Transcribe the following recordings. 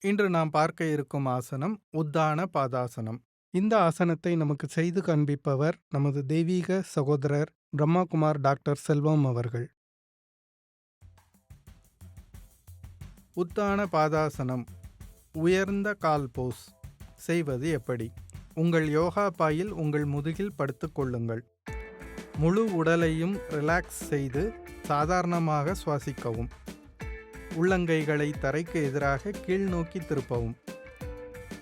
இன்று நாம் பார்க்க இருக்கும் ஆசனம் உத்தான பாதாசனம். இந்த ஆசனத்தை நமக்கு செய்து காண்பிப்பவர் நமது தெய்வீக சகோதரர் பிரம்மாகுமார் டாக்டர் செல்வம் அவர்கள். உத்தான பாதாசனம் உயர்ந்த கால் போஸ் செய்வது எப்படி? உங்கள் யோகா பாயில் உங்கள் முதுகில் படுத்துக் கொள்ளுங்கள். முழு உடலையும் ரிலாக்ஸ் செய்து சாதாரணமாக சுவாசிக்கவும். உள்ளங்கைகளை தரைக்கு எதிராக கீழ் நோக்கி திருப்பவும்.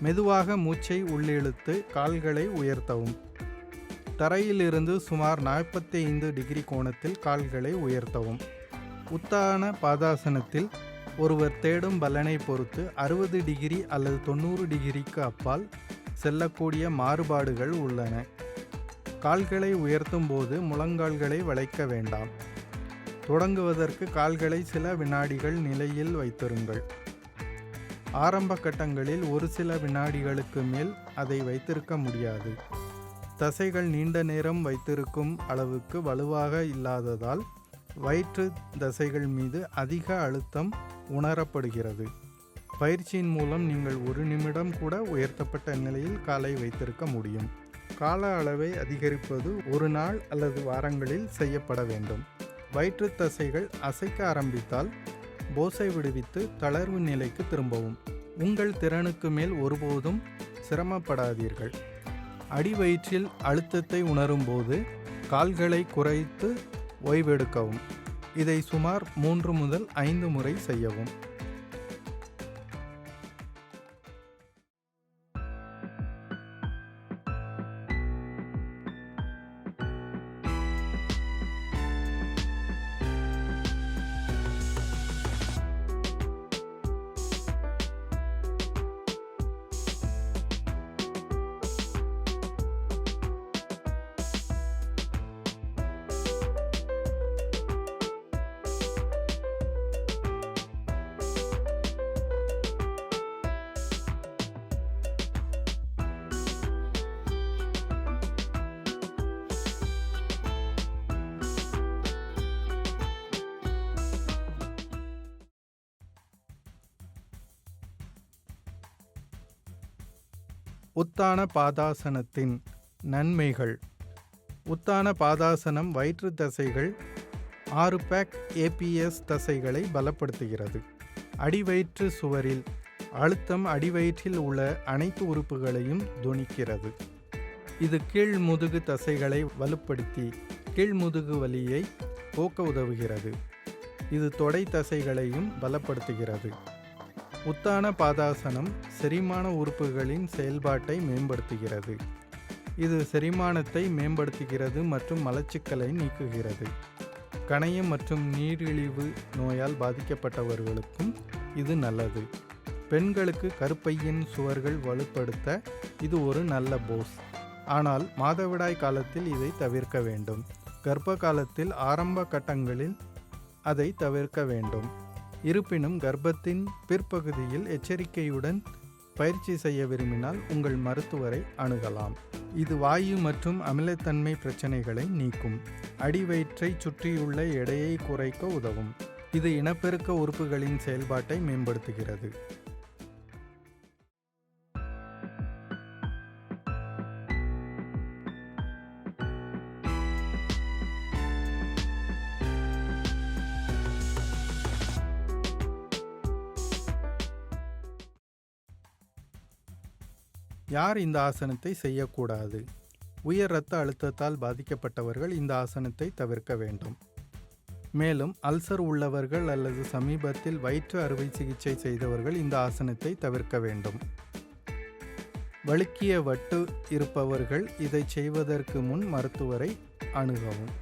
மெதுவாக மூச்சை உள்ளிழுத்து கால்களை உயர்த்தவும். தரையிலிருந்து சுமார் 45 டிகிரி கோணத்தில் கால்களை உயர்த்தவும். உத்தான பாதாசனத்தில் ஒருவர் தேடும் பலனை பொறுத்து 60 டிகிரி அல்லது 90 டிகிரிக்கு அப்பால் செல்லக்கூடிய மாறுபாடுகள் உள்ளன. கால்களை உயர்த்தும் போது முழங்கால்களை வளைக்க வேண்டாம். தொடங்குவதற்கு கால்களை சில வினாடிகள் நிலையில் வைத்திருங்கள். ஆரம்ப கட்டங்களில் ஒரு சில வினாடிகளுக்கு மேல் அதை வைத்திருக்க முடியாது. தசைகள் நீண்ட நேரம் வைத்திருக்கும் அளவுக்கு வலுவாக இல்லாததால் வயிற்று தசைகள் மீது அதிக அழுத்தம் உணரப்படுகிறது. பயிற்சியின் மூலம் நீங்கள் 1 நிமிடம் கூட உயர்த்தப்பட்ட நிலையில் காலை வைத்திருக்க முடியும். கால அளவை அதிகரிப்பது ஒரு நாள் அல்லது வாரங்களில் செய்யப்பட வேண்டும். வயிற்று தசைகள் அசைக்க ஆரம்பித்தால் போஸை விடுவித்து தளர்வு நிலைக்கு திரும்பவும். உங்கள் திறனுக்கு மேல் ஒருபோதும் சிரமப்படாதீர்கள். அடிவயிற்றில் அழுத்தத்தை உணரும் போது கால்களை குறைத்து ஓய்வெடுக்கவும். இதை சுமார் 3 முதல் 5 முறை செய்யவும். உத்தான பாதாசனத்தின் நன்மைகள். உத்தான பாதாசனம் வயிற்று தசைகள் 6 பேக் ஏபிஎஸ் தசைகளை பலப்படுத்துகிறது. அடிவயிற்று சுவரில் அழுத்தம் அடிவயிற்றில் உள்ள அனைத்து உறுப்புகளையும் தொனிக்கிறது. இது கீழ் முதுகு தசைகளை வலுப்படுத்தி கீழ் முதுகு வலியை போக்க உதவுகிறது. இது தொடை தசைகளையும் பலப்படுத்துகிறது. உத்தான பாதாசனம் செரிமான உறுப்புகளின் செயல்பாட்டை மேம்படுத்துகிறது. இது செரிமானத்தை மேம்படுத்துகிறது மற்றும் மலச்சிக்கலை நீக்குகிறது. கணையம் மற்றும் நீரிழிவு நோயால் பாதிக்கப்பட்டவர்களுக்கும் இது நல்லது. பெண்களுக்கு கருப்பையின் சுவர்கள் வலுப்படுத்த இது ஒரு நல்ல போஸ். ஆனால் மாதவிடாய் காலத்தில் இதை தவிர்க்க வேண்டும். கர்ப்ப காலத்தில் ஆரம்ப கட்டங்களில் அதை தவிர்க்க வேண்டும். இருப்பினும் கர்ப்பத்தின் பிற்பகுதியில் எச்சரிக்கையுடன் பயிற்சி செய்ய விரும்பினால் உங்கள் மருத்துவரை அணுகலாம். இது வாயு மற்றும் அமிலத்தன்மை பிரச்சனைகளை நீக்கும். அடிவயிற்றை சுற்றியுள்ள எடையை குறைக்க உதவும். இது இனப்பெருக்க உறுப்புகளின் செயல்பாட்டை மேம்படுத்துகிறது. யார் இந்த ஆசனத்தை செய்யக்கூடாது? உயர் இரத்த அழுத்தத்தால் பாதிக்கப்பட்டவர்கள் இந்த ஆசனத்தை தவிர்க்க வேண்டும். மேலும் அல்சர் உள்ளவர்கள் அல்லது சமீபத்தில் வயிற்று அறுவை சிகிச்சை செய்தவர்கள் இந்த ஆசனத்தை தவிர்க்க வேண்டும். வழுக்கிய வட்டு இருப்பவர்கள் இதை செய்வதற்கு முன் மருத்துவரை அணுகவும்.